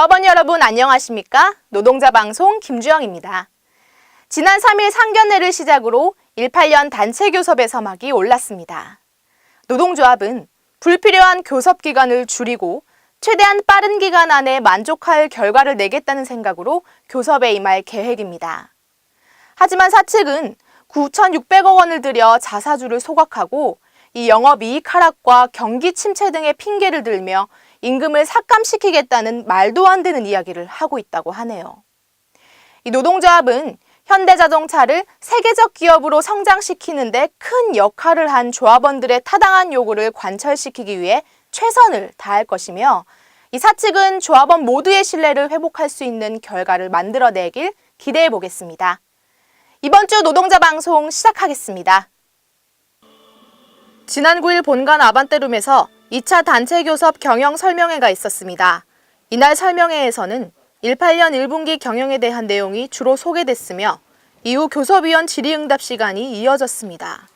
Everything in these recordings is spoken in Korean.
조합원 여러분 안녕하십니까? 노동자 방송 김주영입니다. 지난 3일 상견례를 시작으로 18년 단체 교섭의 서막이 올랐습니다. 노동조합은 불필요한 교섭 기간을 줄이고 최대한 빠른 기간 안에 만족할 결과를 내겠다는 생각으로 교섭에 임할 계획입니다. 하지만 사측은 9,600억 원을 들여 자사주를 소각하고 이 영업이익 하락과 경기 침체 등의 핑계를 들며 임금을 삭감시키겠다는 말도 안 되는 이야기를 하고 있다고 하네요. 이 노동조합은 현대자동차를 세계적 기업으로 성장시키는 데 큰 역할을 한 조합원들의 타당한 요구를 관철시키기 위해 최선을 다할 것이며 이 사측은 조합원 모두의 신뢰를 회복할 수 있는 결과를 만들어내길 기대해 보겠습니다. 이번 주 노동자 방송 시작하겠습니다. 지난 9일 본관 아반떼룸에서 2차 단체 교섭 경영 설명회가 있었습니다. 이날 설명회에서는 18년 1분기 경영에 대한 내용이 주로 소개됐으며 이후 교섭위원 질의응답 시간이 이어졌습니다.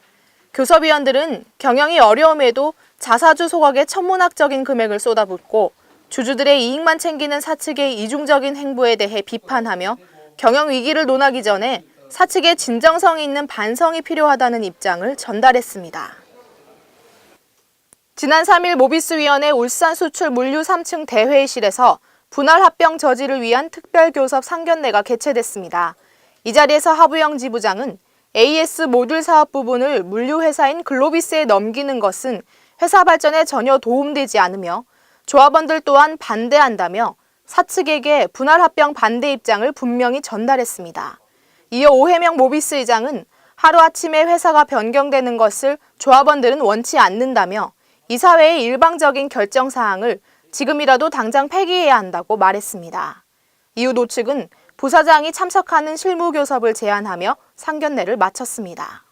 교섭위원들은 경영이 어려움에도 자사주 소각에 천문학적인 금액을 쏟아붓고 주주들의 이익만 챙기는 사측의 이중적인 행보에 대해 비판하며 경영 위기를 논하기 전에 사측의 진정성 있는 반성이 필요하다는 입장을 전달했습니다. 지난 3일 모비스위원회 울산수출 물류 3층 대회의실에서 분할 합병 저지를 위한 특별교섭 상견례가 개최됐습니다. 이 자리에서 하부영 지부장은 AS 모듈 사업 부분을 물류회사인 글로비스에 넘기는 것은 회사 발전에 전혀 도움되지 않으며 조합원들 또한 반대한다며 사측에게 분할 합병 반대 입장을 분명히 전달했습니다. 이어 오해명 모비스 의장은 하루아침에 회사가 변경되는 것을 조합원들은 원치 않는다며 이사회의 일방적인 결정사항을 지금이라도 당장 폐기해야 한다고 말했습니다. 이후 노측은 부사장이 참석하는 실무교섭을 제안하며 상견례를 마쳤습니다.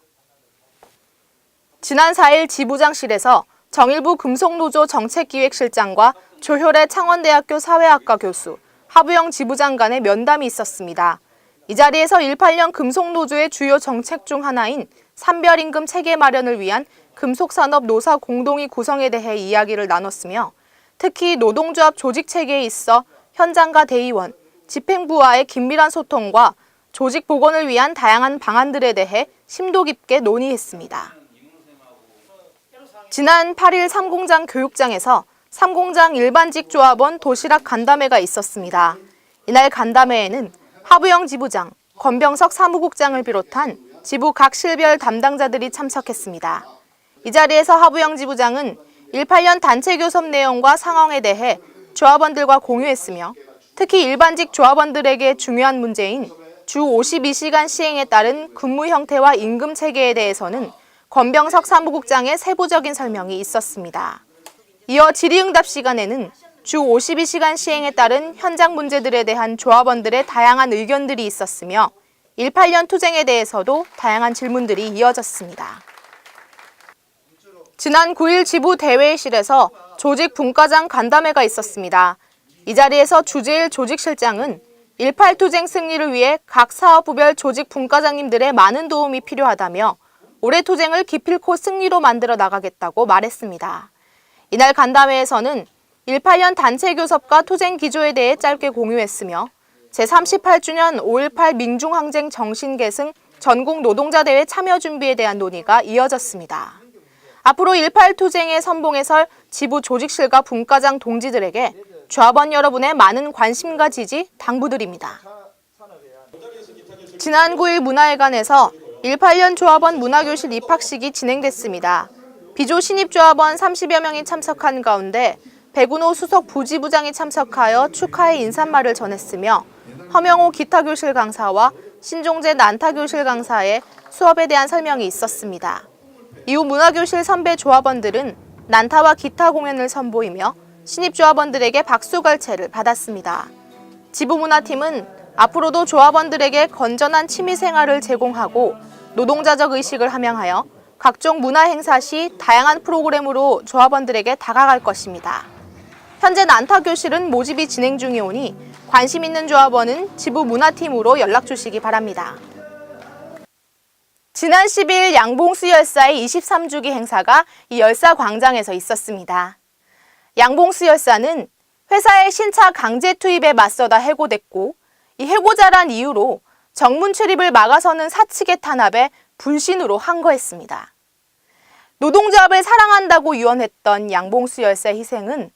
지난 4일 지부장실에서 정일부 금속노조 정책기획실장과 조효래 창원대학교 사회학과 교수, 하부영 지부장 간의 면담이 있었습니다. 이 자리에서 18년 금속노조의 주요 정책 중 하나인 산별임금 체계 마련을 위한 금속산업 노사 공동의 구성에 대해 이야기를 나눴으며 특히 노동조합 조직체계에 있어 현장과 대의원, 집행부와의 긴밀한 소통과 조직 복원을 위한 다양한 방안들에 대해 심도 깊게 논의했습니다. 지난 8일 삼공장 교육장에서 삼공장 일반직 조합원 도시락 간담회가 있었습니다. 이날 간담회에는 하부영 지부장, 권병석 사무국장을 비롯한 지부 각 실별 담당자들이 참석했습니다. 이 자리에서 하부영 지부장은 18년 단체 교섭 내용과 상황에 대해 조합원들과 공유했으며 특히 일반직 조합원들에게 중요한 문제인 주 52시간 시행에 따른 근무 형태와 임금 체계에 대해서는 권병석 사무국장의 세부적인 설명이 있었습니다. 이어 질의응답 시간에는 주 52시간 시행에 따른 현장 문제들에 대한 조합원들의 다양한 의견들이 있었으며 18년 투쟁에 대해서도 다양한 질문들이 이어졌습니다. 지난 9일 지부 대회의실에서 조직 분과장 간담회가 있었습니다. 이 자리에서 주재일 조직실장은 18 투쟁 승리를 위해 각 사업부별 조직 분과장님들의 많은 도움이 필요하다며 올해 투쟁을 기필코 승리로 만들어 나가겠다고 말했습니다. 이날 간담회에서는 18년 단체 교섭과 투쟁 기조에 대해 짧게 공유했으며 제38주년 5.18 민중항쟁 정신계승 전국 노동자대회 참여 준비에 대한 논의가 이어졌습니다. 앞으로 18 투쟁의 선봉에 설 지부 조직실과 분과장 동지들에게 조합원 여러분의 많은 관심과 지지 당부드립니다. 지난 9일 문화회관에서 18년 조합원 문화교실 입학식이 진행됐습니다. 비조 신입조합원 30여 명이 참석한 가운데 백운호 수석 부지부장이 참석하여 축하의 인사말을 전했으며 허명호 기타교실 강사와 신종재 난타교실 강사의 수업에 대한 설명이 있었습니다. 이후 문화교실 선배 조합원들은 난타와 기타 공연을 선보이며 신입조합원들에게 박수갈채를 받았습니다. 지부문화팀은 앞으로도 조합원들에게 건전한 취미생활을 제공하고 노동자적 의식을 함양하여 각종 문화행사 시 다양한 프로그램으로 조합원들에게 다가갈 것입니다. 현재 난타교실은 모집이 진행 중이오니 관심 있는 조합원은 지부문화팀으로 연락 주시기 바랍니다. 지난 10일 양봉수 열사의 23주기 행사가 이 열사 광장에서 있었습니다. 양봉수 열사는 회사의 신차 강제 투입에 맞서다 해고됐고 이 해고자란 이유로 정문 출입을 막아서는 사측의 탄압에 불신으로 항거했습니다. 노동조합을 사랑한다고 유언했던 양봉수 열사의 희생은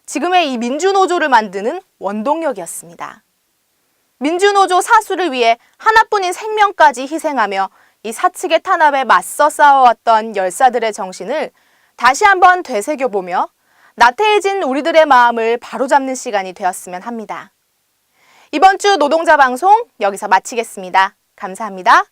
지금의 이 민주노조를 만드는 원동력이었습니다. 민주노조 사수를 위해 하나뿐인 생명까지 희생하며 이 사측의 탄압에 맞서 싸워왔던 열사들의 정신을 다시 한번 되새겨보며 나태해진 우리들의 마음을 바로잡는 시간이 되었으면 합니다. 이번 주 노동자 방송 여기서 마치겠습니다. 감사합니다.